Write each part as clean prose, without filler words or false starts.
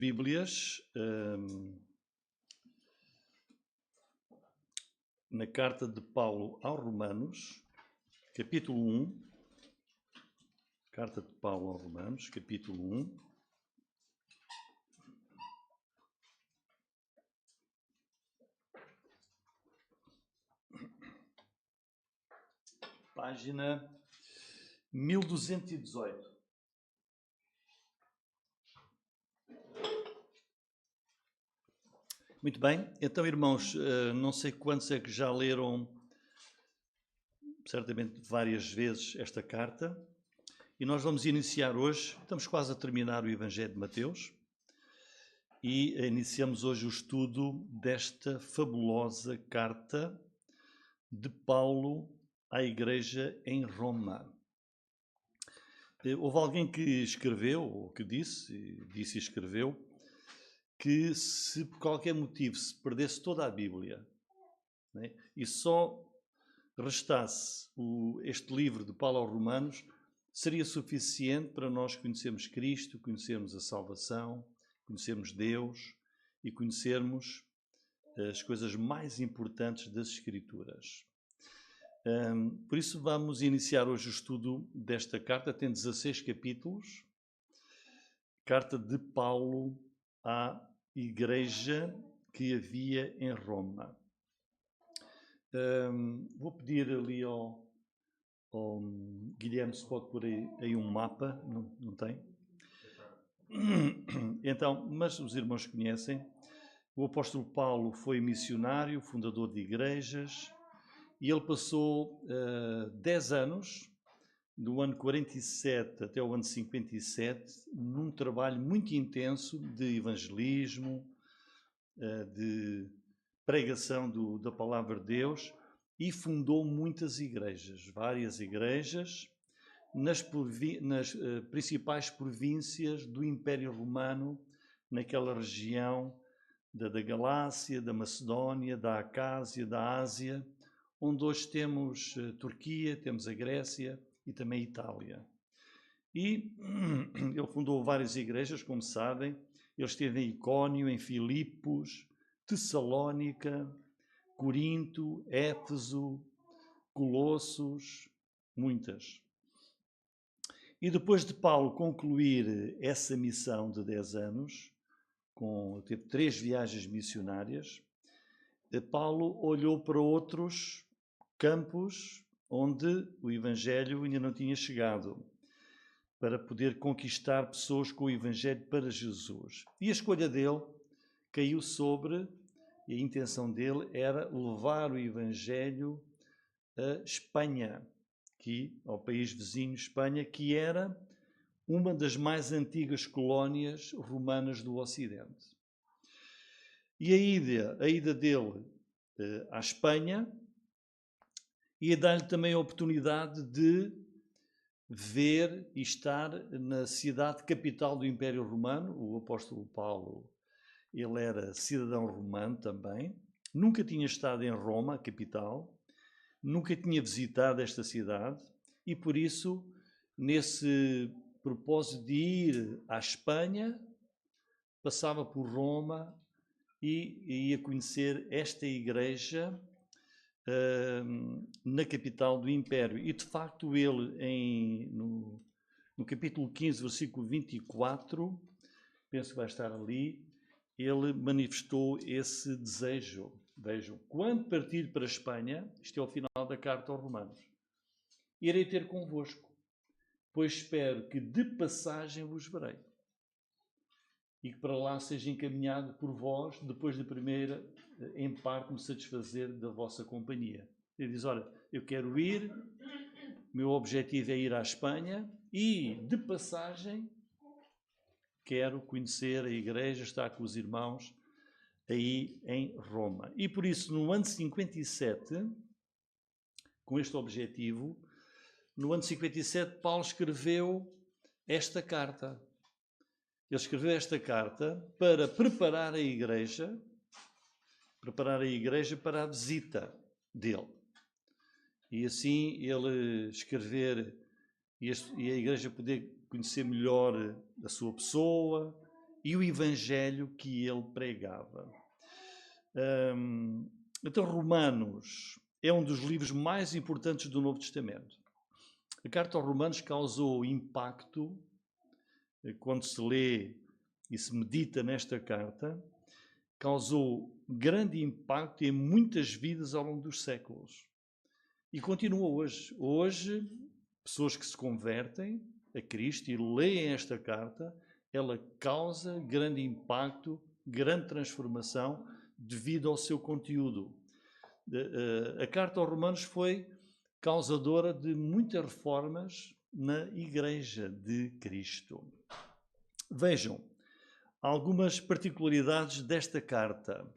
Bíblias, na carta de Paulo aos Romanos, capítulo 1. Carta de Paulo aos Romanos, capítulo 1. Página 1218. Muito bem, então irmãos, não sei quantos é que já leram, certamente várias vezes, esta carta, e nós vamos iniciar hoje, estamos quase a terminar o Evangelho de Mateus, e iniciamos hoje o estudo desta fabulosa carta de Paulo à Igreja em Roma. Houve alguém que escreveu, ou que disse e escreveu, que se por qualquer motivo se perdesse toda a Bíblia, né, e só restasse este livro de Paulo aos Romanos, seria suficiente para nós conhecermos Cristo, conhecermos a salvação, conhecermos Deus e conhecermos as coisas mais importantes das Escrituras. Por isso vamos iniciar hoje o estudo desta carta, tem 16 capítulos, carta de Paulo à igreja que havia em Roma. Vou pedir ali ao Guilherme se pode pôr aí um mapa, não tem? Então, mas os irmãos conhecem, o apóstolo Paulo foi missionário, fundador de igrejas, e ele passou 10 anos, do ano 47 até o ano 57, num trabalho muito intenso de evangelismo, de pregação da palavra de Deus, e fundou muitas igrejas, várias igrejas, nas principais províncias do Império Romano, naquela região da Galácia, da Macedónia, da Acásia, da Ásia, onde hoje temos Turquia, temos a Grécia e também a Itália. E ele fundou várias igrejas, como sabem. Ele esteve em Icónio, em Filipos, Tessalónica, Corinto, Éfeso, Colossos, muitas. E depois de Paulo concluir essa missão de 10 anos, teve 3 viagens missionárias, Paulo olhou para outros campos onde o Evangelho ainda não tinha chegado, para poder conquistar pessoas com o Evangelho para Jesus. E a escolha dele caiu sobre, e a intenção dele era levar o Evangelho a Espanha, ao país vizinho Espanha, que era uma das mais antigas colónias romanas do Ocidente. E a ida dele à Espanha ia dar-lhe também a oportunidade de ver e estar na cidade capital do Império Romano. O apóstolo Paulo, ele era cidadão romano também, nunca tinha estado em Roma, a capital, nunca tinha visitado esta cidade e, por isso, nesse propósito de ir à Espanha, passava por Roma e ia conhecer esta igreja na capital do Império. E, de facto, ele, no capítulo 15, versículo 24, penso que vai estar ali, ele manifestou esse desejo. Vejam, quando partir para a Espanha, isto é o final da carta aos Romanos, irei ter convosco, pois espero que de passagem vos verei, e que para lá seja encaminhado por vós, depois da primeira, em parte, me satisfazer da vossa companhia. Ele diz, olha, eu quero ir, meu objetivo é ir à Espanha, e de passagem quero conhecer a igreja, estar com os irmãos aí em Roma. E por isso, no ano 57, com este objetivo, no ano 57, Paulo escreveu esta carta. Ele escreveu esta carta para preparar a igreja para a visita dele. E assim ele escrever e a igreja poder conhecer melhor a sua pessoa e o evangelho que ele pregava. Então, Romanos é um dos livros mais importantes do Novo Testamento. A carta aos Romanos causou impacto quando se lê e se medita nesta carta, causou grande impacto em muitas vidas ao longo dos séculos. E continua hoje. Hoje, pessoas que se convertem a Cristo e leem esta carta, ela causa grande impacto, grande transformação devido ao seu conteúdo. A carta aos Romanos foi causadora de muitas reformas na Igreja de Cristo. Vejam algumas particularidades desta carta.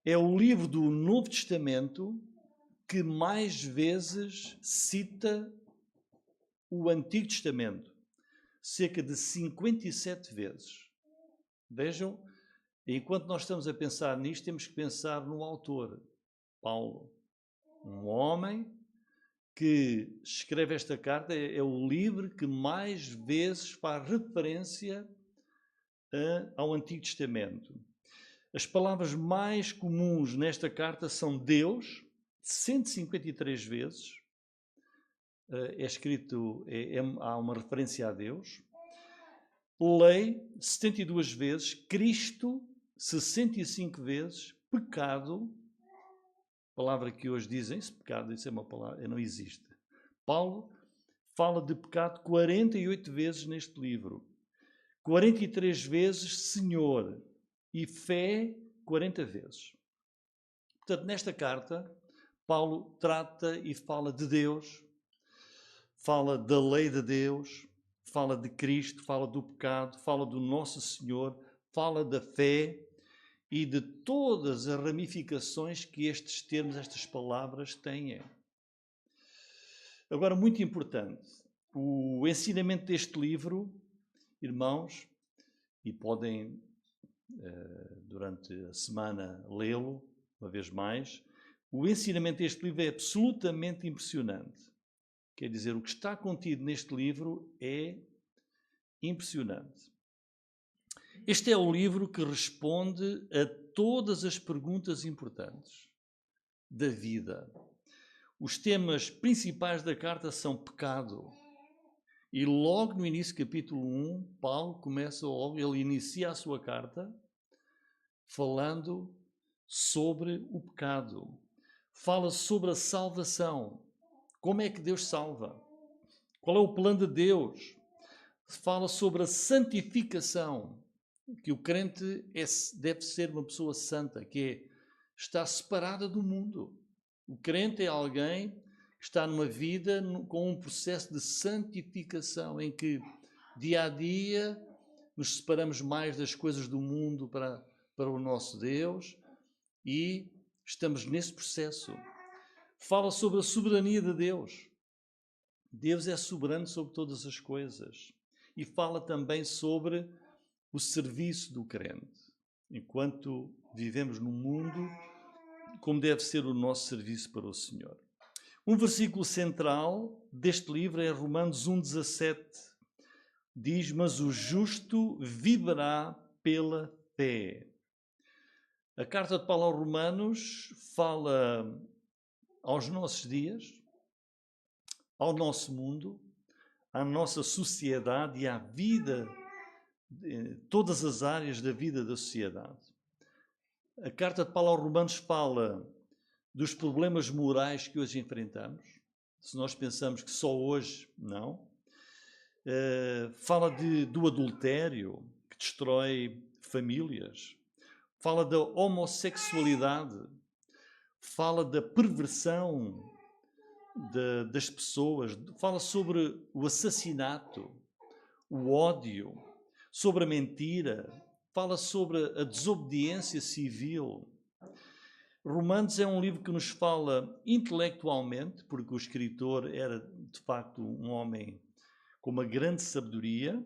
É o livro do Novo Testamento que mais vezes cita o Antigo Testamento, cerca de 57 vezes. Vejam, enquanto nós estamos a pensar nisto, temos que pensar no autor, Paulo. Um homem que escreve esta carta, é o livro que mais vezes faz referência ao Antigo Testamento. As palavras mais comuns nesta carta são Deus, 153 vezes. É escrito, há uma referência a Deus. Lei, 72 vezes. Cristo, 65 vezes. Pecado, palavra que hoje dizem, esse pecado, isso é uma palavra, não existe. Paulo fala de pecado 48 vezes neste livro. 43 vezes Senhor e fé 40 vezes. Portanto, nesta carta, Paulo trata e fala de Deus, fala da lei de Deus, fala de Cristo, fala do pecado, fala do nosso Senhor, fala da fé e de todas as ramificações que estes termos, estas palavras têm. Agora, muito importante, o ensinamento deste livro, irmãos, e podem, durante a semana, lê-lo uma vez mais, o ensinamento deste livro é absolutamente impressionante. Quer dizer, o que está contido neste livro é impressionante. Este é o livro que responde a todas as perguntas importantes da vida. Os temas principais da carta são pecado. E logo no início, capítulo 1, Paulo começa logo, ele inicia a sua carta falando sobre o pecado. Fala sobre a salvação. Como é que Deus salva? Qual é o plano de Deus? Fala sobre a santificação, que o crente deve ser uma pessoa santa, que está separada do mundo. O crente é alguém que está numa vida com um processo de santificação, em que dia a dia nos separamos mais das coisas do mundo para o nosso Deus e estamos nesse processo. Fala sobre a soberania de Deus. Deus é soberano sobre todas as coisas. E fala também sobre o serviço do crente. Enquanto vivemos no mundo, como deve ser o nosso serviço para o Senhor. Um versículo central deste livro é Romanos 1,17. Diz, mas o justo viverá pela fé. A carta de Paulo aos Romanos fala aos nossos dias, ao nosso mundo, à nossa sociedade e à vida, todas as áreas da vida da sociedade. A carta de Paulo aos Romanos fala dos problemas morais que hoje enfrentamos. Se nós pensamos que só hoje, não. Fala do adultério, que destrói famílias. Fala da homossexualidade. Fala da perversão das pessoas. Fala sobre o assassinato, o ódio, sobre a mentira. Fala sobre a desobediência civil. Romanos é um livro que nos fala intelectualmente, porque o escritor era, de facto, um homem com uma grande sabedoria,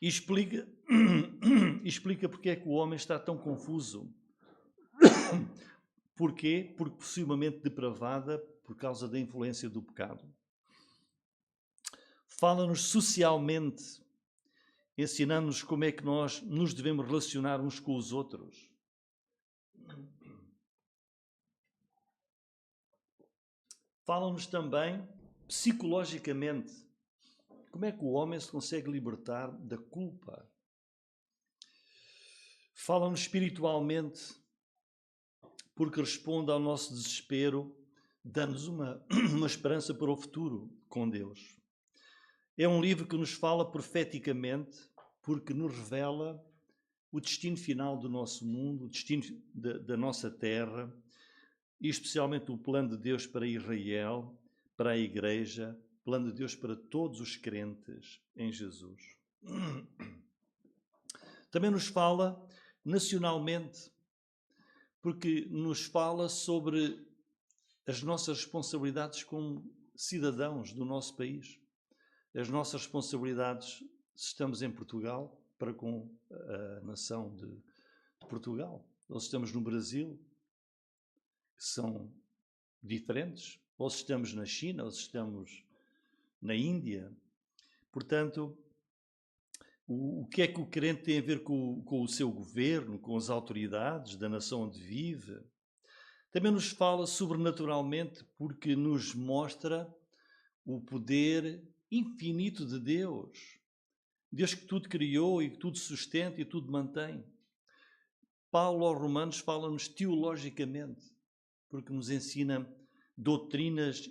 e explica porque é que o homem está tão confuso. Porquê? Porque possivelmente depravada por causa da influência do pecado. Fala-nos socialmente ensinando-nos como é que nós nos devemos relacionar uns com os outros. Fala-nos também psicologicamente. Como é que o homem se consegue libertar da culpa? Fala-nos espiritualmente, porque responde ao nosso desespero, dando-nos uma esperança para o futuro com Deus. É um livro que nos fala profeticamente, porque nos revela o destino final do nosso mundo, o destino da nossa terra, e especialmente o plano de Deus para Israel, para a Igreja, o plano de Deus para todos os crentes em Jesus. Também nos fala nacionalmente, porque nos fala sobre as nossas responsabilidades como cidadãos do nosso país, as nossas responsabilidades se estamos em Portugal para com a nação de Portugal, ou se estamos no Brasil, que são diferentes, ou se estamos na China, ou se estamos na Índia. Portanto, o que é que o crente tem a ver com o seu governo, com as autoridades da nação onde vive? Também nos fala sobrenaturalmente porque nos mostra o poder infinito de Deus. Deus que tudo criou e que tudo sustenta e tudo mantém. Paulo aos Romanos fala-nos teologicamente, porque nos ensina doutrinas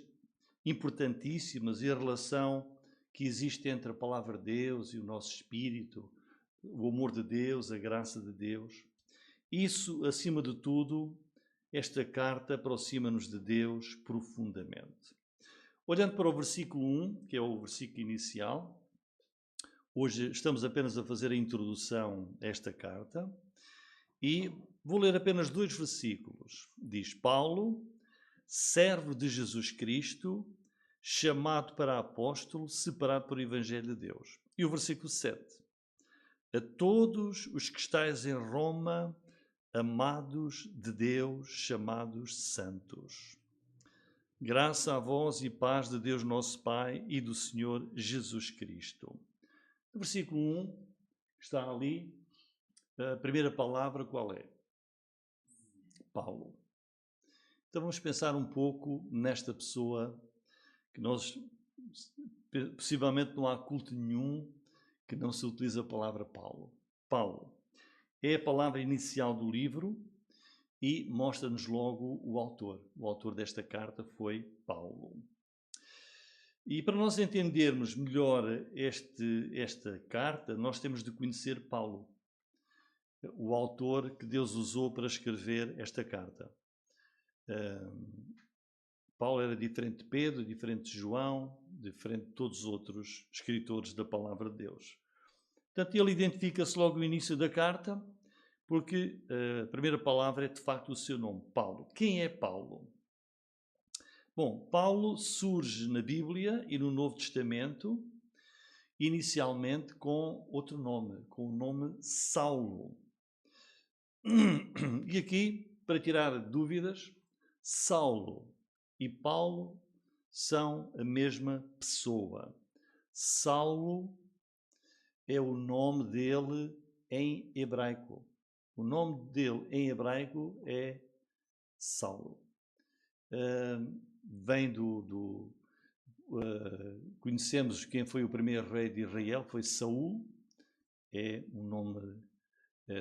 importantíssimas e a relação que existe entre a palavra de Deus e o nosso espírito, o amor de Deus, a graça de Deus. Isso, acima de tudo, esta carta aproxima-nos de Deus profundamente. Olhando para o versículo 1, que é o versículo inicial, hoje estamos apenas a fazer a introdução a esta carta e vou ler apenas 2 versículos. Diz: Paulo, servo de Jesus Cristo, chamado para apóstolo, separado para o Evangelho de Deus. E o versículo 7. A todos os que estáis em Roma, amados de Deus, chamados santos. Graça a vós e paz de Deus nosso Pai e do Senhor Jesus Cristo. No versículo 1 está ali a primeira palavra, qual é? Paulo. Então vamos pensar um pouco nesta pessoa que nós, possivelmente não há culto nenhum que não se utilize a palavra Paulo. Paulo é a palavra inicial do livro e mostra-nos logo o autor. O autor desta carta foi Paulo. E para nós entendermos melhor esta carta, nós temos de conhecer Paulo, o autor que Deus usou para escrever esta carta. Paulo era diferente de Pedro, diferente de João, diferente de todos os outros escritores da palavra de Deus. Portanto, ele identifica-se logo no início da carta, porque a primeira palavra é de facto o seu nome, Paulo. Quem é Paulo? Bom, Paulo surge na Bíblia e no Novo Testamento, inicialmente com outro nome, com o nome Saulo. E aqui, para tirar dúvidas, Saulo e Paulo são a mesma pessoa. Saulo é o nome dele em hebraico. O nome dele em hebraico é Saulo. Vem conhecemos quem foi o primeiro rei de Israel, foi Saul. É um nome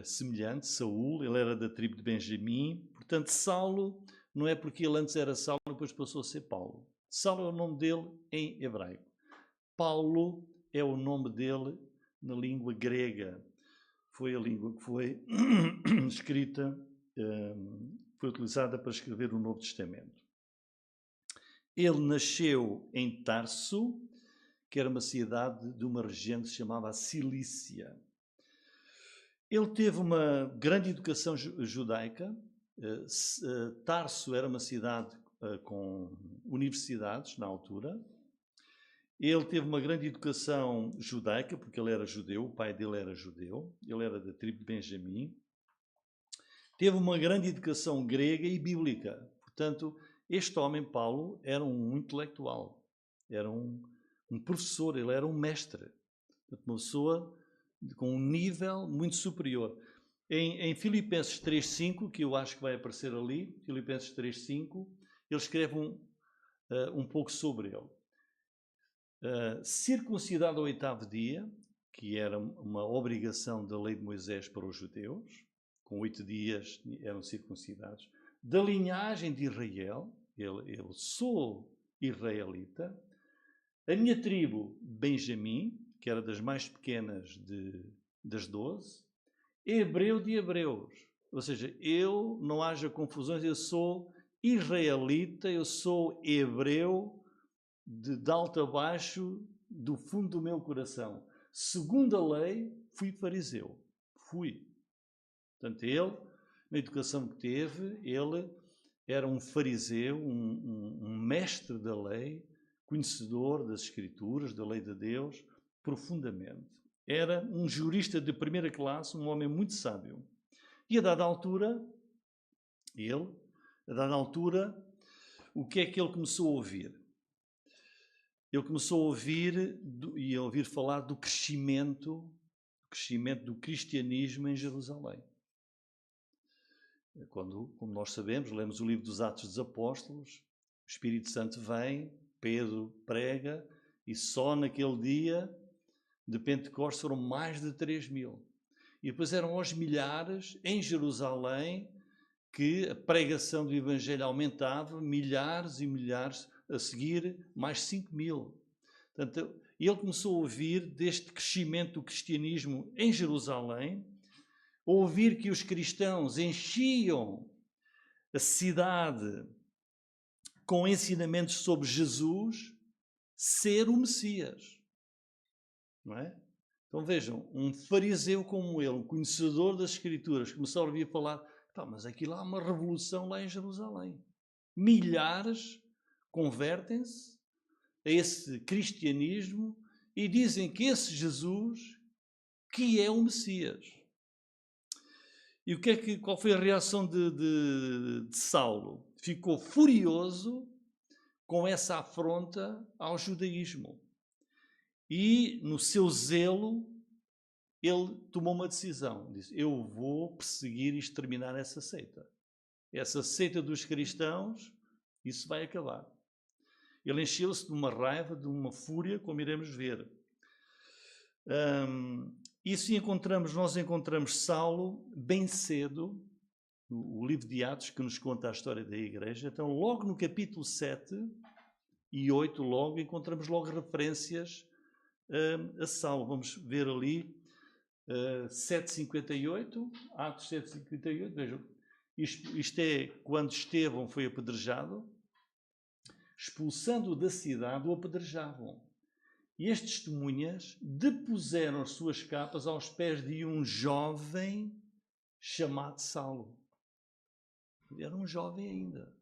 semelhante, Saul. Ele era da tribo de Benjamim. Portanto, Saulo não é porque ele antes era Saulo, depois passou a ser Paulo. Saulo é o nome dele em hebraico. Paulo é o nome dele na língua grega. Foi a língua que foi escrita, foi utilizada para escrever o Novo Testamento. Ele nasceu em Tarso, que era uma cidade de uma região que se chamava Cilícia. Ele teve uma grande educação judaica. Tarso era uma cidade com universidades na altura. Ele teve uma grande educação judaica, porque ele era judeu, o pai dele era judeu, ele era da tribo de Benjamim. Teve uma grande educação grega e bíblica. Portanto, este homem, Paulo, era um intelectual, era um professor, ele era um mestre. Uma pessoa com um nível muito superior. Em Filipenses 3.5, que eu acho que vai aparecer ali, Filipenses 3.5, ele escreve um pouco sobre ele. Circuncidado ao 8º dia, que era uma obrigação da lei de Moisés para os judeus, com 8 dias eram circuncidados, da linhagem de Israel, eu sou israelita, a minha tribo, Benjamim, que era das mais pequenas das 12, hebreu de hebreus, ou seja, não haja confusões, eu sou israelita, eu sou hebreu de alto a baixo, do fundo do meu coração. Segundo a lei, fui fariseu. Portanto, ele, na educação que teve, ele era um fariseu, um mestre da lei, conhecedor das Escrituras, da lei de Deus, profundamente. Era um jurista de primeira classe, um homem muito sábio. E a dada altura, o que é que ele começou a ouvir? Ele começou a ouvir falar do crescimento do cristianismo em Jerusalém. Como nós sabemos, lemos o livro dos Atos dos Apóstolos, o Espírito Santo vem, Pedro prega, e só naquele dia de Pentecostes foram mais de 3.000. E depois eram aos milhares em Jerusalém que a pregação do Evangelho aumentava, milhares e milhares, a seguir mais 5.000. Portanto, ele começou a ouvir deste crescimento do cristianismo em Jerusalém, ouvir que os cristãos enchiam a cidade com ensinamentos sobre Jesus ser o Messias. Não é? Então vejam, um fariseu como ele, um conhecedor das Escrituras, começou a ouvir falar, mas aquilo há uma revolução lá em Jerusalém. Milhares convertem-se a esse cristianismo e dizem que esse Jesus que é o Messias. E qual foi a reação de Saulo? Ficou furioso com essa afronta ao judaísmo. E, no seu zelo, ele tomou uma decisão. Disse, eu vou perseguir e exterminar essa seita. Essa seita dos cristãos, isso vai acabar. Ele encheu-se de uma raiva, de uma fúria, como iremos ver. E se nós encontramos Saulo bem cedo, o livro de Atos, que nos conta a história da igreja. Então, logo no capítulo 7 e 8, encontramos referências a Saulo. Vamos ver ali 7:58, Atos 7:58, vejam, isto é quando Estevão foi apedrejado, expulsando-o da cidade, o apedrejavam. E as testemunhas depuseram as suas capas aos pés de um jovem chamado Saulo. Era um jovem ainda.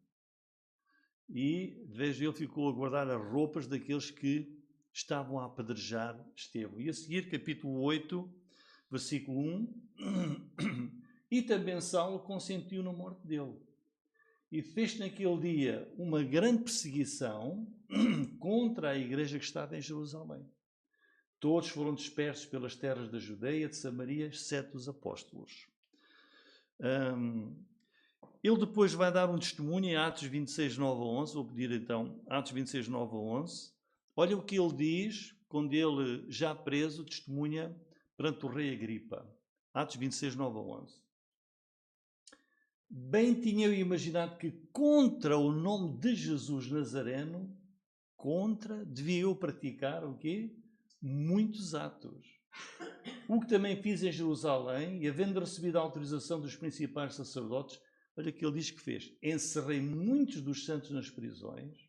E, veja, ele ficou a guardar as roupas daqueles que estavam a apedrejar Estevão. E a seguir, capítulo 8, versículo 1. E também Saulo consentiu na morte dele. E fez naquele dia uma grande perseguição contra a igreja que estava em Jerusalém. Todos foram dispersos pelas terras da Judeia, de Samaria, exceto os apóstolos. Ele depois vai dar um testemunho em Atos 26, 9 a 11. Vou pedir então, Atos 26, 9 a 11. Olha o que ele diz quando ele, já preso, testemunha perante o rei Agripa. Atos 26, 9 a 11. Bem tinha eu imaginado que contra o nome de Jesus Nazareno, devia eu praticar o quê? Muitos atos. O que também fiz em Jerusalém, e havendo recebido a autorização dos principais sacerdotes, olha o que ele diz que fez. Encerrei muitos dos santos nas prisões.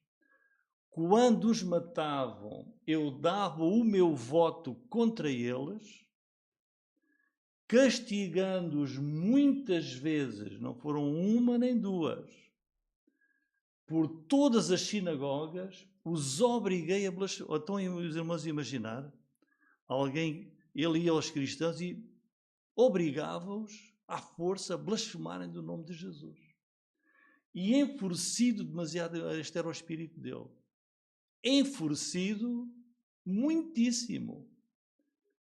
Quando os matavam, eu dava o meu voto contra eles, castigando-os muitas vezes, não foram uma nem duas, por todas as sinagogas, os obriguei a blasfemar. Então, os irmãos, imaginar, ele ia aos cristãos e obrigava-os à força a blasfemarem do nome de Jesus. E enfurecido demasiado, este era o espírito dele, enfurecido muitíssimo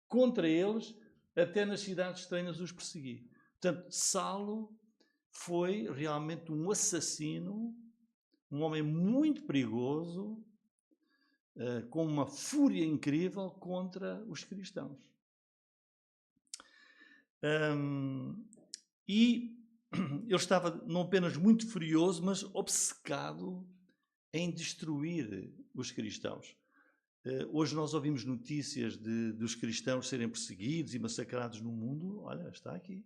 contra eles, até nas cidades estranhas os persegui. Portanto, Saulo foi realmente um assassino, um homem muito perigoso, com uma fúria incrível contra os cristãos. E ele estava não apenas muito furioso, mas obcecado em destruir os cristãos. Hoje nós ouvimos notícias dos cristãos serem perseguidos e massacrados no mundo. Olha, está aqui.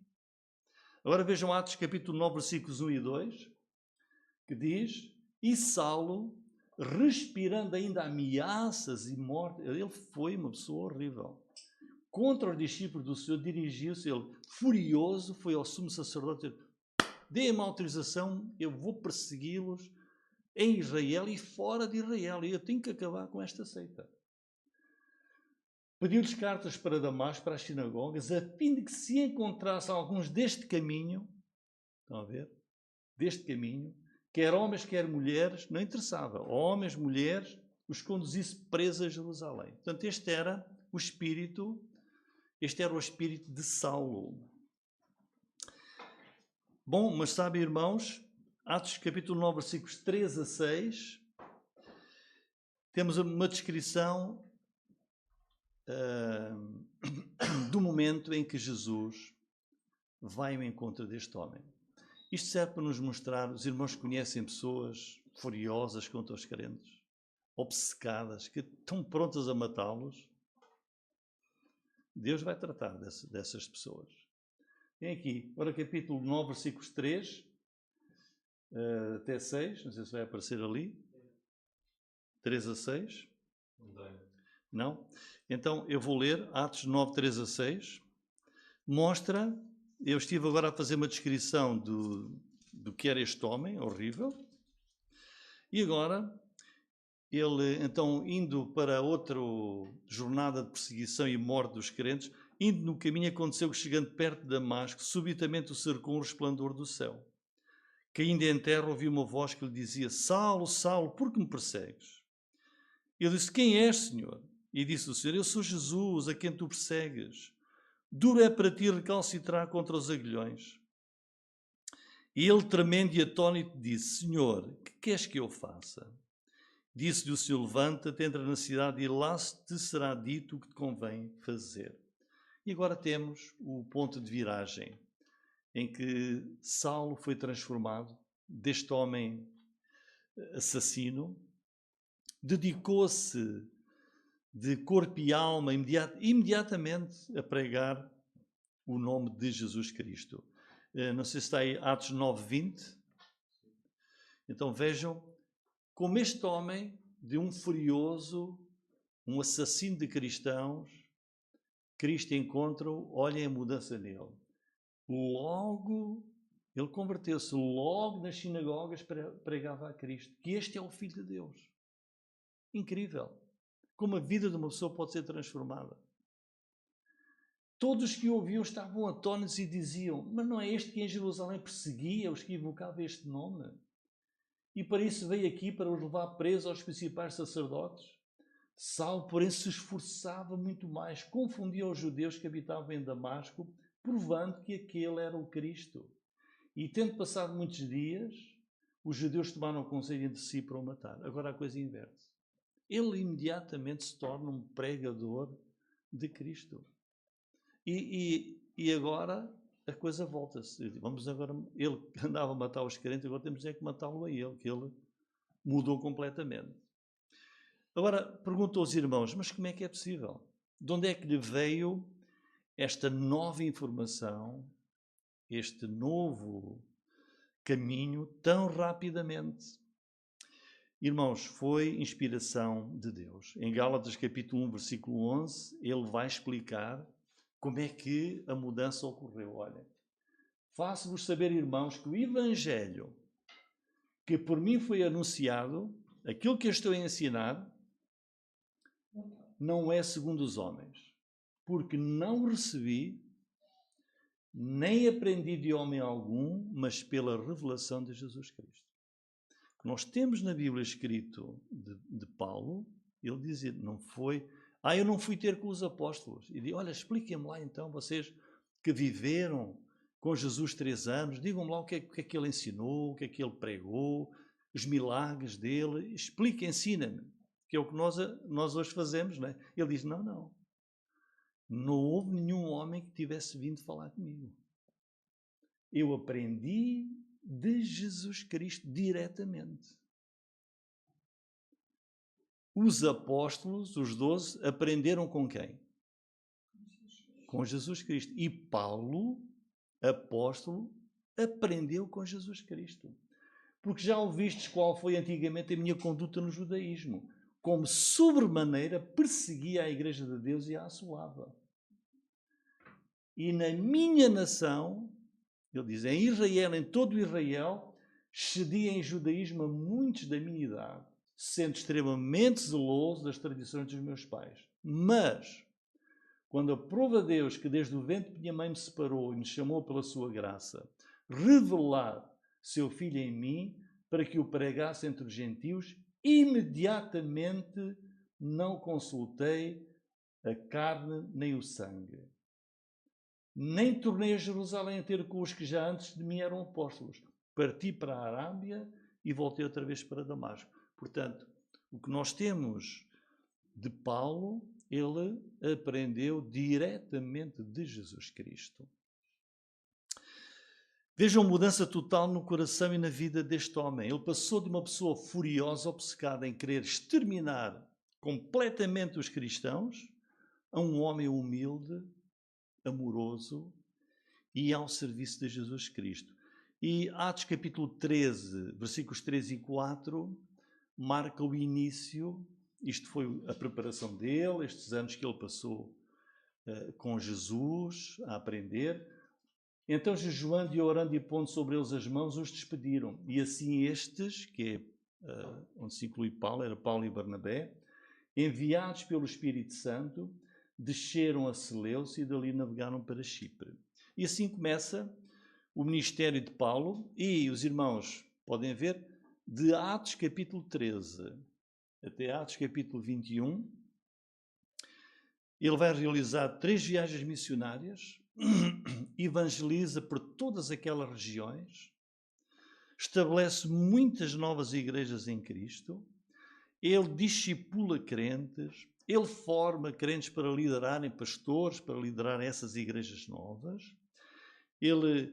Agora vejam Atos capítulo 9, versículos 1 e 2, que diz: e Saulo, respirando ainda ameaças e morte, ele foi uma pessoa horrível. Contra os discípulos do Senhor, dirigiu-se, ele, furioso, foi ao sumo sacerdote e disse: dê-me autorização, eu vou persegui-los em Israel e fora de Israel, e eu tenho que acabar com esta seita. Pediu-lhes cartas para Damasco, para as sinagogas, a fim de que se encontrassem alguns deste caminho, estão a ver? Deste caminho, quer homens, quer mulheres, não interessava, homens, mulheres, os conduzisse presos a Jerusalém. Portanto, este era o espírito de Saulo. Bom, mas sabem, irmãos, Atos capítulo 9, versículos 3 a 6, temos uma descrição do momento em que Jesus vai ao encontro deste homem. Isto serve para nos mostrar, os irmãos conhecem pessoas furiosas contra os crentes, obcecadas, que estão prontas a matá-los. Deus vai tratar dessas pessoas. Tem aqui, ora capítulo 9, versículos 3 até 6, não sei se vai aparecer ali. 3 a 6? Não? Então eu vou ler Atos 9, 3 a 6. Mostra, eu estive agora a fazer uma descrição do que era este homem, horrível. E agora, ele então indo para outra jornada de perseguição e morte dos crentes, indo no caminho aconteceu que chegando perto de Damasco, subitamente o cercou um resplendor do céu. Caindo em terra, ouviu uma voz que lhe dizia: Saulo, Saulo, por que me persegues? Ele disse: quem és, Senhor? E disse o Senhor: eu sou Jesus, a quem tu persegues. Duro é para ti recalcitrar contra os aguilhões. E ele, tremendo e atônito, disse: Senhor, que queres que eu faça? Disse-lhe o Senhor: levanta-te, entra na cidade e lá te será dito o que te convém fazer. E agora temos o ponto de viragem, em que Saulo foi transformado deste homem assassino, dedicou-se de corpo e alma imediatamente a pregar o nome de Jesus Cristo. Não sei se está aí Atos 9, 20. Então vejam como este homem, de um furioso, um assassino de cristãos, Cristo encontra-o, olhem a mudança nele. Logo, ele converteu-se, logo nas sinagogas pregava a Cristo, que este é o Filho de Deus. Incrível. Como a vida de uma pessoa pode ser transformada. Todos os que o ouviam estavam atónitos e diziam: mas não é este que em Jerusalém perseguia os que invocavam este nome? E para isso veio aqui para os levar presos aos principais sacerdotes? Saulo, porém, se esforçava muito mais, confundia os judeus que habitavam em Damasco, provando que aquele era o Cristo. E tendo passado muitos dias, os judeus tomaram conselho entre si para o matar. Agora a coisa inverte. Ele imediatamente se torna um pregador de Cristo. E agora a coisa volta-se. Vamos agora, ele andava a matar os crentes, agora temos que matá-lo a ele, que ele mudou completamente. Agora, pergunto aos irmãos, mas como é que é possível? De onde é que lhe veio esta nova informação, este novo caminho tão rapidamente? Irmãos, foi inspiração de Deus. Em Gálatas capítulo 1, versículo 11, ele vai explicar como é que a mudança ocorreu. Olha, faço-vos saber, irmãos, que o Evangelho que por mim foi anunciado, aquilo que eu estou a ensinar, não é segundo os homens, porque não recebi, nem aprendi de homem algum, mas pela revelação de Jesus Cristo. Nós temos na Bíblia escrito de Paulo, ele dizia, não foi Eu não fui ter com os apóstolos. E digo, olha, expliquem-me lá então, vocês que viveram com Jesus 3 anos, digam-me lá o que é que ele ensinou, o que é que ele pregou, os milagres dele, explique, ensina-me, que é o que nós hoje fazemos, não é? Ele diz, não houve nenhum homem que tivesse vindo falar comigo. Eu aprendi de Jesus Cristo diretamente. Os apóstolos, os 12, aprenderam com quem? Com Jesus Cristo. E Paulo, apóstolo, aprendeu com Jesus Cristo. Porque já ouvistes qual foi antigamente a minha conduta no judaísmo. Como sobremaneira perseguia a igreja de Deus e a assolava. E na minha nação, ele diz, em Israel, em todo Israel, cedi em judaísmo a muitos da minha idade, sendo extremamente zeloso das tradições dos meus pais. Mas, quando aprove a Deus que desde o ventre de minha mãe me separou e me chamou pela sua graça, revelar seu Filho em mim, para que o pregasse entre os gentios, imediatamente não consultei a carne nem o sangue. Nem tornei a Jerusalém a ter com os que já antes de mim eram apóstolos. Parti para a Arábia e voltei outra vez para Damasco. Portanto, o que nós temos de Paulo, ele aprendeu diretamente de Jesus Cristo. Vejam a mudança total no coração e na vida deste homem. Ele passou de uma pessoa furiosa, obcecada em querer exterminar completamente os cristãos, a um homem humilde, amoroso e ao serviço de Jesus Cristo. E Atos capítulo 13, versículos 3 e 4, marca o início. Isto foi a preparação dele, estes anos que ele passou com Jesus a aprender. Então, jejuando e orando e pondo sobre eles as mãos, os despediram. E assim estes, que é onde se inclui Paulo, era Paulo e Barnabé, enviados pelo Espírito Santo, desceram a Seleucia e dali navegaram para Chipre. E assim começa o ministério de Paulo, e os irmãos podem ver, de Atos capítulo 13 até Atos capítulo 21, ele vai realizar 3 viagens missionárias, evangeliza por todas aquelas regiões, estabelece muitas novas igrejas em Cristo, ele discipula crentes, ele forma crentes para liderarem pastores, para liderar essas igrejas novas, ele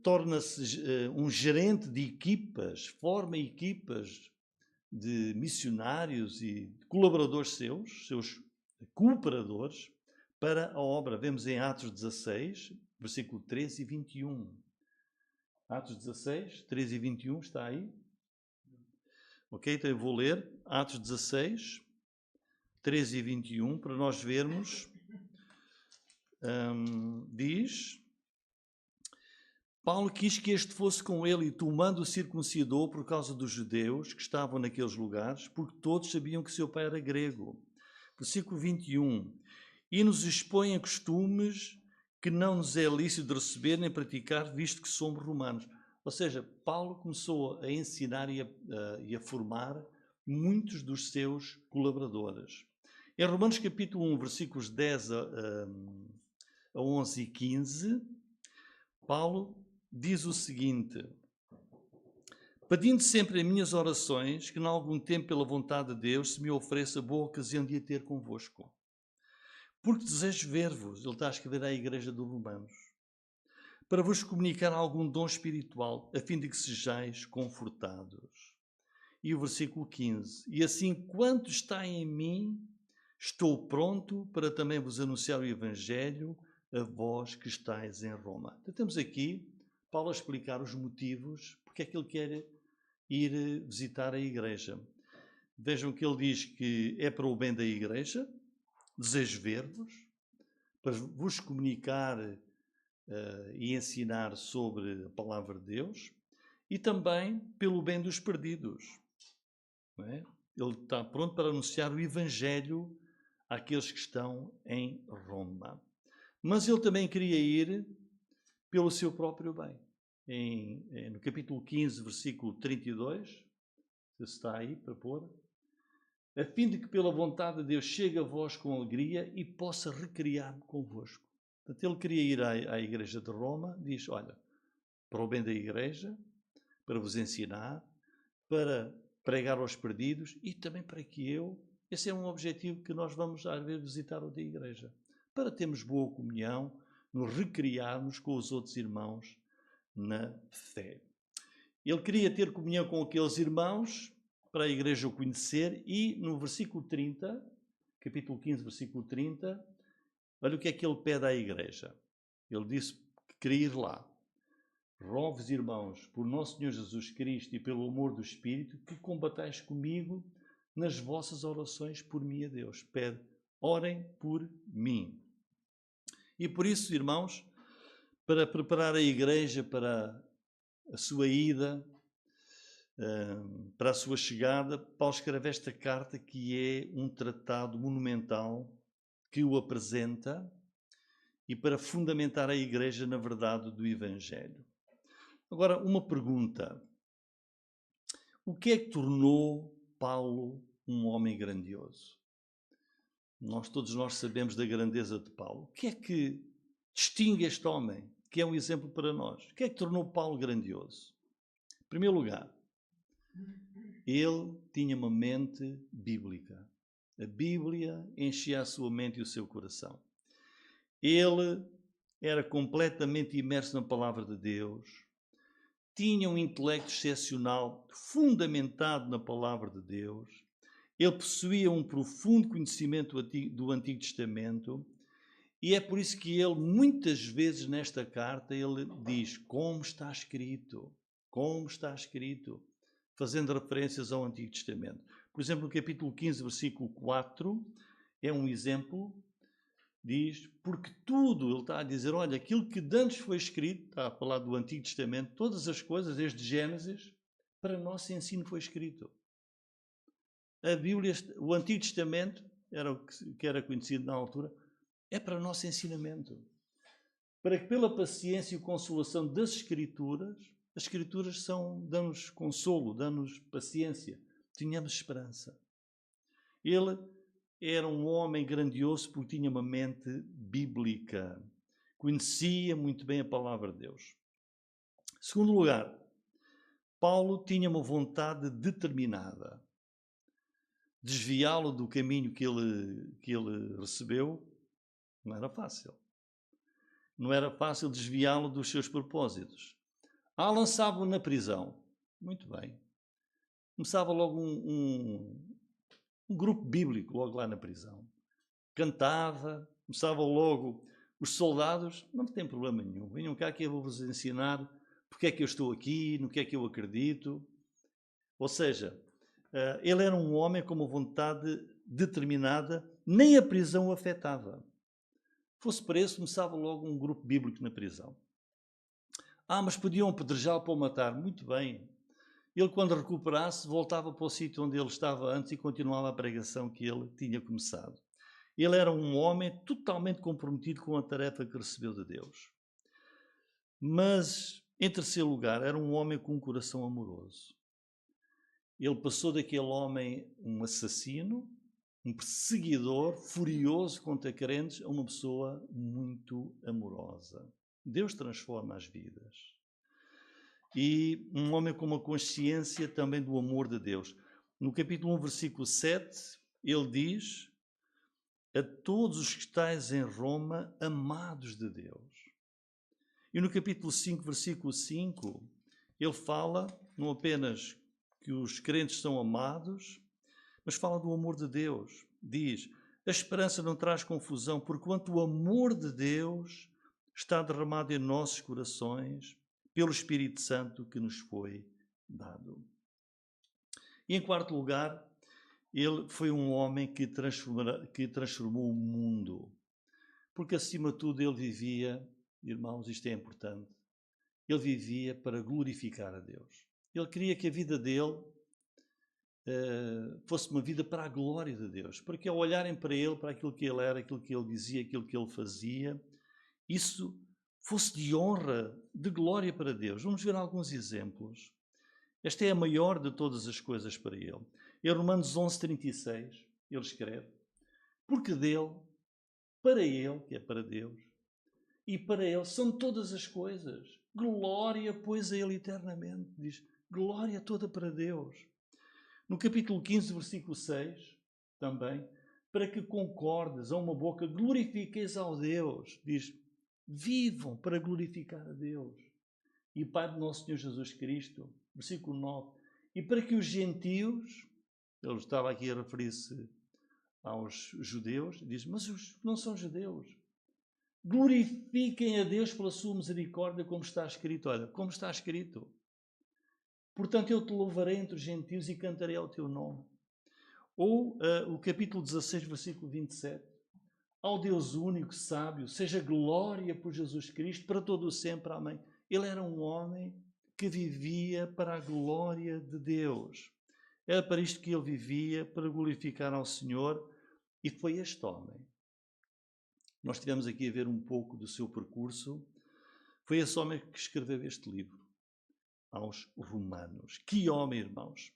torna-se um gerente de equipas, forma equipas de missionários e colaboradores seus cooperadores, para a obra. Vemos em Atos 16, versículo 13 e 21. Atos 16, 13 e 21, está aí? Ok, então eu vou ler Atos 16, 13 e 21, para nós vermos. Diz: Paulo quis que este fosse com ele e tomando-o circuncidou por causa dos judeus que estavam naqueles lugares, porque todos sabiam que seu pai era grego. Versículo 21. E nos expõe a costumes que não nos é lícito de receber nem praticar, visto que somos romanos. Ou seja, Paulo começou a ensinar e a formar muitos dos seus colaboradores. Em Romanos capítulo 1, versículos 10 a 11 e 15, Paulo diz o seguinte: pedindo sempre em minhas orações que, em algum tempo, pela vontade de Deus, se me ofereça boa ocasião de a ter convosco. Porque desejo ver-vos, ele está a escrever à igreja dos Romanos, para vos comunicar algum dom espiritual, a fim de que sejais confortados. E o versículo 15: e assim, quanto está em mim, estou pronto para também vos anunciar o Evangelho, a vós que estáis em Roma. Então, temos aqui Paulo a explicar os motivos porque é que ele quer ir visitar a igreja. Vejam que ele diz que é para o bem da igreja, desejo ver-vos, para vos comunicar e ensinar sobre a palavra de Deus, e também pelo bem dos perdidos. Não é? Ele está pronto para anunciar o Evangelho àqueles que estão em Roma. Mas ele também queria ir pelo seu próprio bem. No capítulo 15, versículo 32, se está aí para pôr, a fim de que pela vontade de Deus chegue a vós com alegria e possa recriar-me convosco. Portanto, ele queria ir à igreja de Roma, diz, olha, para o bem da igreja, para vos ensinar, para pregar aos perdidos e também para que esse é um objetivo que nós vamos às vezes visitar outra igreja, para termos boa comunhão, nos recriarmos com os outros irmãos na fé. Ele queria ter comunhão com aqueles irmãos para a igreja o conhecer e no versículo 30, capítulo 15, versículo 30, olha o que é que ele pede à igreja. Ele disse que queria ir lá. Rogo-vos, irmãos, por nosso Senhor Jesus Cristo e pelo amor do Espírito, que combatais comigo nas vossas orações por mim a Deus. Pede, orem por mim. E por isso, irmãos, para preparar a igreja para a sua ida, para a sua chegada, Paulo escreve esta carta que é um tratado monumental que o apresenta e para fundamentar a igreja na verdade do Evangelho. Agora, uma pergunta. O que é que tornou Paulo um homem grandioso? Todos nós sabemos da grandeza de Paulo. O que é que distingue este homem, que é um exemplo para nós? O que é que tornou Paulo grandioso? Em primeiro lugar, ele tinha uma mente bíblica. A Bíblia enchia a sua mente e o seu coração. Ele era completamente imerso na palavra de Deus. Tinha um intelecto excepcional, fundamentado na palavra de Deus. Ele possuía um profundo conhecimento do Antigo Testamento. E é por isso que ele, muitas vezes nesta carta, ele diz, como está escrito, fazendo referências ao Antigo Testamento. Por exemplo, no capítulo 15, versículo 4, é um exemplo, diz, porque tudo, ele está a dizer, olha, aquilo que antes foi escrito, está a falar do Antigo Testamento, todas as coisas, desde Gênesis, para nosso ensino foi escrito. A Bíblia, o Antigo Testamento, era o que era conhecido na altura, é para nosso ensinamento. Para que pela paciência e consolação das Escrituras, as Escrituras dão-nos consolo, dão-nos paciência, tenhamos esperança. Ele era um homem grandioso porque tinha uma mente bíblica. Conhecia muito bem a palavra de Deus. Segundo lugar, Paulo tinha uma vontade determinada. Desviá-lo do caminho que ele recebeu não era fácil. Não era fácil desviá-lo dos seus propósitos. Lançava-o na prisão. Muito bem. Começava logo um grupo bíblico logo lá na prisão. Cantava, começavam logo os soldados, não tem problema nenhum. Venham cá que eu vou-vos ensinar porque é que eu estou aqui, no que é que eu acredito. Ou seja, ele era um homem com uma vontade determinada, nem a prisão o afetava. Fosse preso, começava logo um grupo bíblico na prisão. Mas podiam apedrejá-lo para o matar. Muito bem. Ele, quando recuperasse, voltava para o sítio onde ele estava antes e continuava a pregação que ele tinha começado. Ele era um homem totalmente comprometido com a tarefa que recebeu de Deus. Mas, em terceiro lugar, era um homem com um coração amoroso. Ele passou daquele homem um assassino, um perseguidor furioso contra crentes, a uma pessoa muito amorosa. Deus transforma as vidas. E um homem com uma consciência também do amor de Deus. No capítulo 1, versículo 7, ele diz: a todos os que estáis em Roma, amados de Deus. E no capítulo 5, versículo 5, ele fala não apenas que os crentes são amados, mas fala do amor de Deus. Diz, a esperança não traz confusão, porquanto o amor de Deus está derramado em nossos corações pelo Espírito Santo que nos foi dado. E em quarto lugar, ele foi um homem que transformou o mundo. Porque acima de tudo ele vivia, irmãos, isto é importante, ele vivia para glorificar a Deus. Ele queria que a vida dele fosse uma vida para a glória de Deus, para que ao olharem para ele, para aquilo que ele era, aquilo que ele dizia, aquilo que ele fazia, isso fosse de honra, de glória para Deus. Vamos ver alguns exemplos. Esta é a maior de todas as coisas para ele. Em Romanos 11:36, ele escreve: porque dele, para ele, que é para Deus, e para ele são todas as coisas. Glória, pois, a ele eternamente. Diz, glória toda para Deus. No capítulo 15, versículo 6, também, para que concordes a uma boca, glorifiqueis ao Deus. Diz, vivam para glorificar a Deus. E Pai do nosso Senhor Jesus Cristo, versículo 9, e para que os gentios, ele estava aqui a referir-se aos judeus, diz, mas os que não são judeus, glorifiquem a Deus pela sua misericórdia, como está escrito. Olha, como está escrito. Portanto, eu te louvarei entre os gentios e cantarei ao teu nome. Ou o capítulo 16, versículo 27. Ao Deus único, sábio, seja glória por Jesus Cristo, para todo o sempre. Amém. Ele era um homem que vivia para a glória de Deus. Era para isto que ele vivia, para glorificar ao Senhor. E foi este homem. Nós tivemos aqui a ver um pouco do seu percurso. Foi esse homem que escreveu este livro aos Romanos. Que homem, irmãos!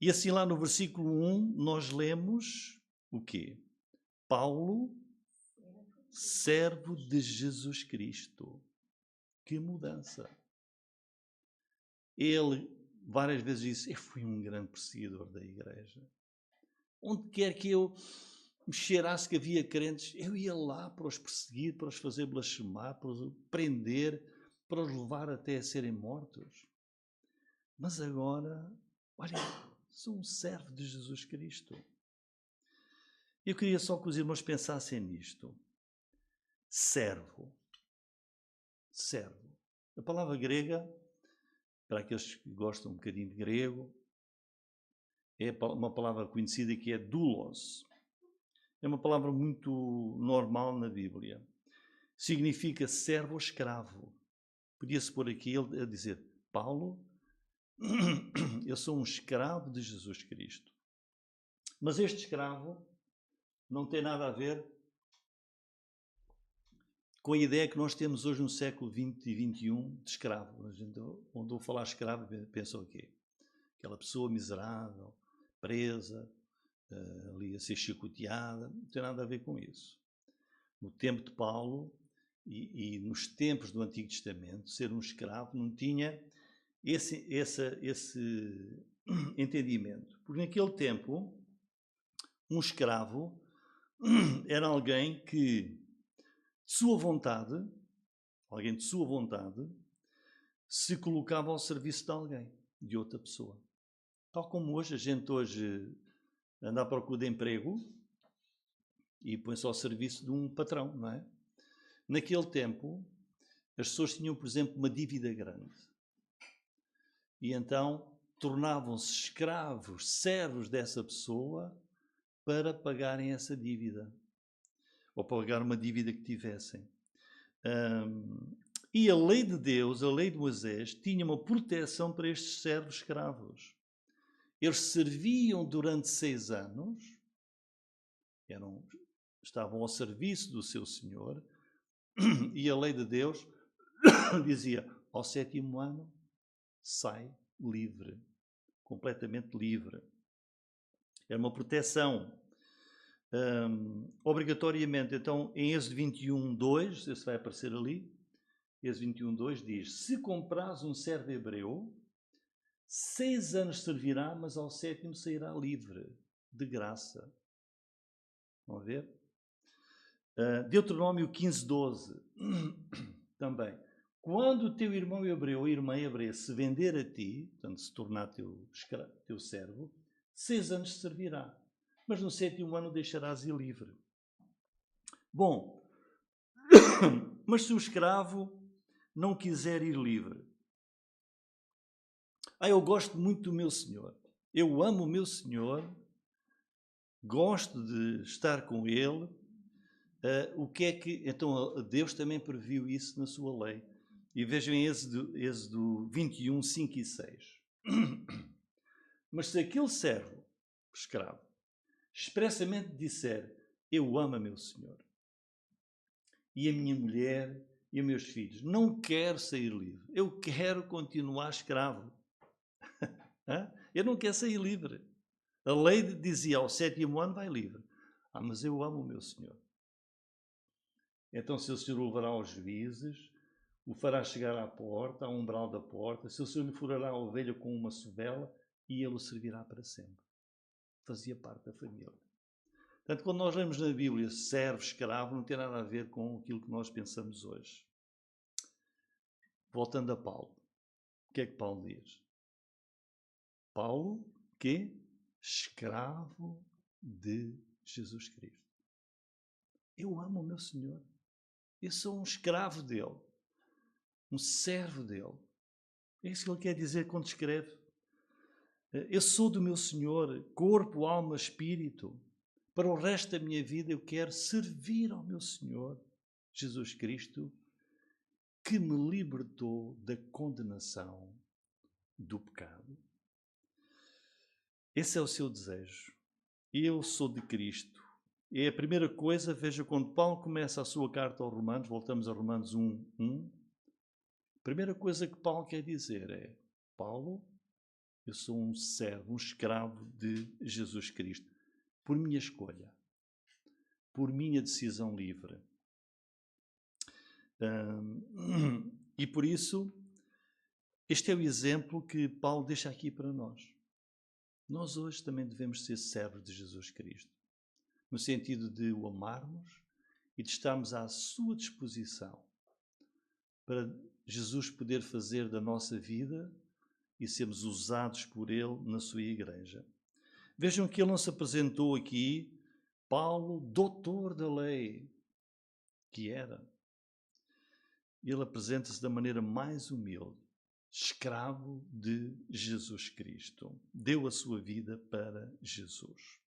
E assim lá no versículo 1 nós lemos o quê? Paulo, servo de Jesus Cristo. Que mudança! Ele várias vezes disse, eu fui um grande perseguidor da igreja. Onde quer que eu me cheirasse que havia crentes, eu ia lá para os perseguir, para os fazer blasfemar, para os prender, para os levar até a serem mortos. Mas agora, olha, sou um servo de Jesus Cristo. Eu queria só que os irmãos pensassem nisto. Servo. Servo. A palavra grega, para aqueles que gostam um bocadinho de grego, é uma palavra conhecida que é doulos. É uma palavra muito normal na Bíblia. Significa servo ou escravo. Podia-se pôr aqui ele a dizer, Paulo, eu sou um escravo de Jesus Cristo. Mas este escravo não tem nada a ver com a ideia que nós temos hoje no século XX e XXI de escravo. Onde eu falar escravo, pensa o quê? Aquela pessoa miserável, presa, ali a ser chicoteada, não tem nada a ver com isso. No tempo de Paulo e nos tempos do Antigo Testamento, ser um escravo não tinha esse entendimento. Porque naquele tempo, um escravo era alguém que, de sua vontade, alguém de sua vontade, se colocava ao serviço de alguém, de outra pessoa. Tal como hoje, a gente hoje anda à procura de emprego e põe-se ao serviço de um patrão, não é? Naquele tempo, as pessoas tinham, por exemplo, uma dívida grande. E então tornavam-se escravos, servos dessa pessoa para pagarem essa dívida. Ou para pagar uma dívida que tivessem. E a lei de Deus, a lei de Moisés, tinha uma proteção para estes servos escravos. Eles serviam durante 6 anos, estavam ao serviço do seu Senhor, e a lei de Deus dizia, ao 7º ano, sai livre, completamente livre. Era uma proteção. Obrigatoriamente, então, em Êxodo 21:2, esse vai aparecer ali, Êxodo 21:2 diz, se comprares um servo hebreu, 6 anos servirá, mas ao 7º sairá livre, de graça. Vão ver? Deuteronômio 15:12 também. Quando o teu irmão hebreu ou irmã hebreia se vender a ti, portanto, se tornar teu servo, 6 anos servirá, mas no 7º ano deixarás ir livre. Bom, mas se o escravo não quiser ir livre, eu gosto muito do meu Senhor, eu amo o meu Senhor, gosto de estar com Ele, o que é que... Então, Deus também previu isso na sua lei. E vejam em Êxodo 21, 5 e 6. Mas se aquele servo, escravo, expressamente disser, eu amo a meu Senhor, e a minha mulher e os meus filhos, não quero sair livre, eu quero continuar escravo. Eu não quero sair livre. A lei dizia, ao 7º ano vai livre. Mas eu amo o meu Senhor. Então, se o Senhor o levará aos juízes, o fará chegar à porta, ao umbral da porta, se o Senhor lhe furará a ovelha com uma sovela, e ele o servirá para sempre. Fazia parte da família. Portanto, quando nós lemos na Bíblia servo, escravo, não tem nada a ver com aquilo que nós pensamos hoje. Voltando a Paulo. O que é que Paulo diz? Paulo, que? Escravo de Jesus Cristo. Eu amo o meu Senhor. Eu sou um escravo dele. Um servo dele. É isso que ele quer dizer quando escreve. Eu sou do meu Senhor, corpo, alma, espírito. Para o resto da minha vida eu quero servir ao meu Senhor, Jesus Cristo, que me libertou da condenação do pecado. Esse é o seu desejo. Eu sou de Cristo. É a primeira coisa, veja, quando Paulo começa a sua carta aos Romanos, voltamos a Romanos 1:1, a primeira coisa que Paulo quer dizer é: Paulo, eu sou um servo, um escravo de Jesus Cristo, por minha escolha, por minha decisão livre. E por isso, este é o exemplo que Paulo deixa aqui para nós. Nós hoje também devemos ser servos de Jesus Cristo, no sentido de o amarmos e de estarmos à sua disposição para Jesus poder fazer da nossa vida e sermos usados por Ele na sua igreja. Vejam que ele não se apresentou aqui, Paulo, doutor da lei, que era. Ele apresenta-se da maneira mais humilde, escravo de Jesus Cristo. Deu a sua vida para Jesus.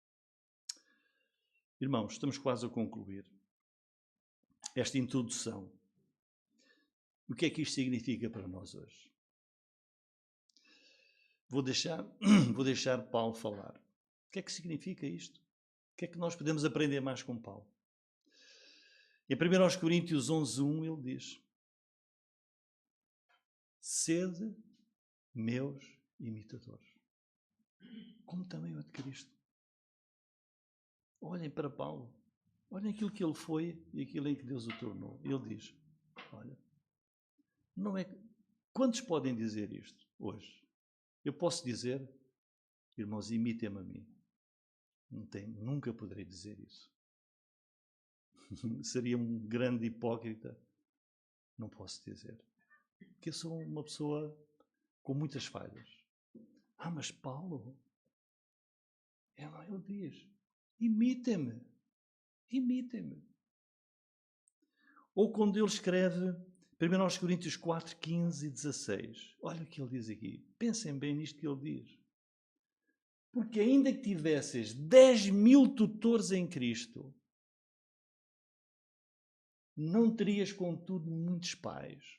Irmãos, estamos quase a concluir esta introdução. O que é que isto significa para nós hoje? Vou deixar Paulo falar. O que é que significa isto? O que é que nós podemos aprender mais com Paulo? Em 1 Coríntios 11:1 ele diz: sede meus imitadores, como também eu de Cristo. Olhem para Paulo, olhem aquilo que ele foi e aquilo em que Deus o tornou. Ele diz: olha, não é. Quantos podem dizer isto hoje? Eu posso dizer, irmãos, imitem-me a mim. Nunca poderei dizer isso. Seria um grande hipócrita. Não posso dizer. Porque eu sou uma pessoa com muitas falhas. Mas Paulo, ele diz, imitem-me. Imitem-me. Ou quando ele escreve 1 Coríntios 4, 15 e 16. Olha o que ele diz aqui. Pensem bem nisto que ele diz. Porque ainda que tivesses 10.000 tutores em Cristo, não terias, contudo, muitos pais.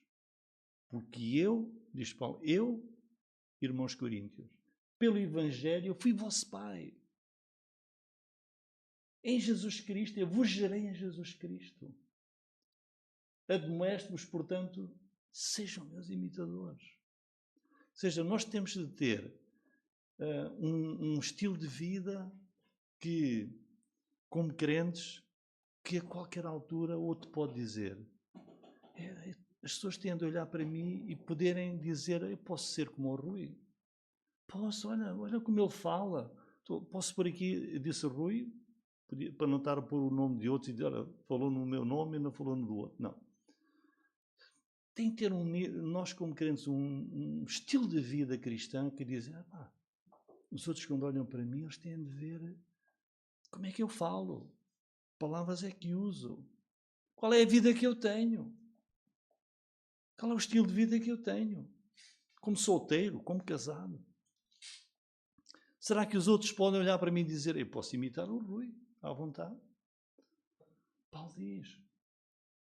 Porque eu, diz Paulo, eu, irmãos coríntios, pelo Evangelho, eu fui vosso pai. Em Jesus Cristo, eu vos gerei em Jesus Cristo. Admoesto-vos, portanto, sejam meus imitadores. Ou seja, nós temos de ter um estilo de vida que, como crentes, que a qualquer altura outro pode dizer. As pessoas têm de olhar para mim e poderem dizer, eu posso ser como o Rui. Posso, olha como ele fala. Posso por aqui, disse Rui, para não estar a pôr o nome de outros e dizer, olha, falou no meu nome e não falou no do outro. Não. Tem que ter nós como crentes um estilo de vida cristã que diz, os outros quando olham para mim, eles têm de ver como é que eu falo, palavras é que uso, qual é a vida que eu tenho, qual é o estilo de vida que eu tenho, como solteiro, como casado. Será que os outros podem olhar para mim e dizer, eu posso imitar o Rui, à vontade? Paulo diz,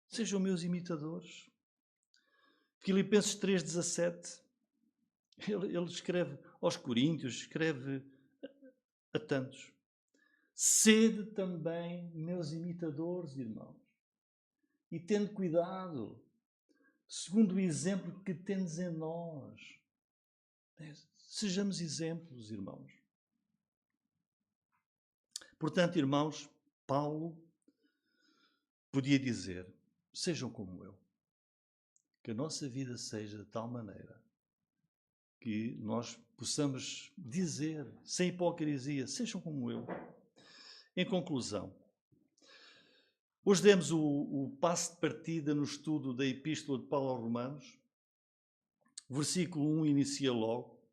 sejam meus imitadores. Filipenses 3,17, ele escreve aos Coríntios, escreve a tantos. Sede também meus imitadores, irmãos, e tende cuidado, segundo o exemplo que tendes em nós. Sejamos exemplos, irmãos. Portanto, irmãos, Paulo podia dizer: sejam como eu. Que a nossa vida seja de tal maneira que nós possamos dizer, sem hipocrisia, sejam como eu. Em conclusão, hoje demos o passo de partida no estudo da Epístola de Paulo aos Romanos. O versículo 1 inicia logo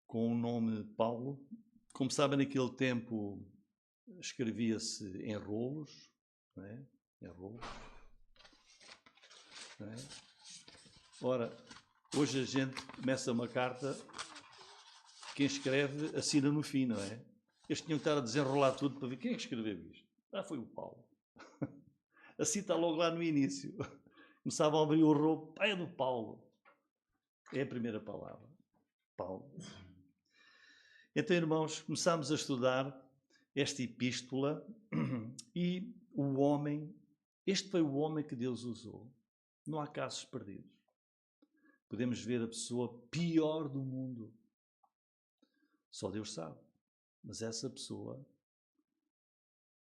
com o nome Paulo. Como sabem, naquele tempo escrevia-se em rolos, não é? Em rolos. Não é? Ora, hoje a gente começa uma carta, quem escreve assina no fim, não é? Eles tinham que estar a desenrolar tudo para ver quem é que escreveu isto. Foi o Paulo. Assim está logo lá no início. Começavam a abrir o rolo, é do Paulo. É a primeira palavra, Paulo. Então, irmãos, começámos a estudar esta epístola e o homem, este foi o homem que Deus usou. Não há casos perdidos. Podemos ver a pessoa pior do mundo. Só Deus sabe. Mas essa pessoa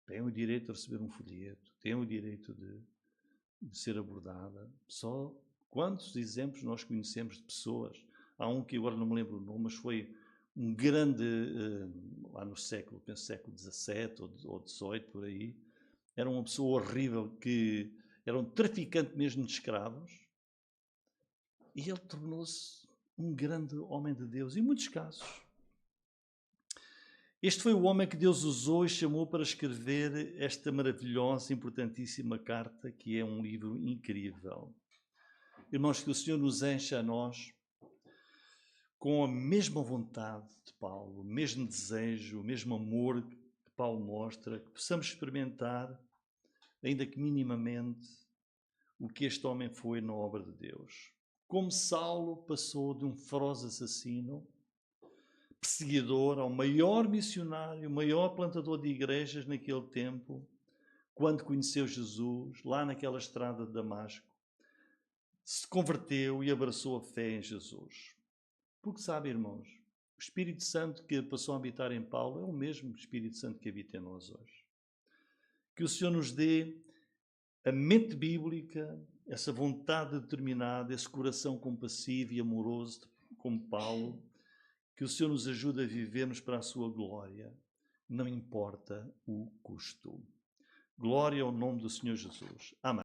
tem o direito de receber um folheto, tem o direito de ser abordada. Só quantos exemplos nós conhecemos de pessoas? Há um que agora não me lembro o nome, mas foi um grande, lá no século, penso século XVII ou XVIII, por aí. Era uma pessoa horrível, que era um traficante mesmo de escravos. E ele tornou-se um grande homem de Deus, em muitos casos. Este foi o homem que Deus usou e chamou para escrever esta maravilhosa, importantíssima carta, que é um livro incrível. Irmãos, que o Senhor nos encha a nós com a mesma vontade de Paulo, o mesmo desejo, o mesmo amor que Paulo mostra, que possamos experimentar, ainda que minimamente, o que este homem foi na obra de Deus. Como Saulo passou de um feroz assassino, perseguidor, ao maior missionário, maior plantador de igrejas naquele tempo, quando conheceu Jesus, lá naquela estrada de Damasco, se converteu e abraçou a fé em Jesus. Porque sabe, irmãos, o Espírito Santo que passou a habitar em Paulo é o mesmo Espírito Santo que habita em nós hoje. Que o Senhor nos dê a mente bíblica, essa vontade determinada, esse coração compassivo e amoroso como Paulo, que o Senhor nos ajude a vivermos para a sua glória, não importa o custo. Glória ao nome do Senhor Jesus. Amém.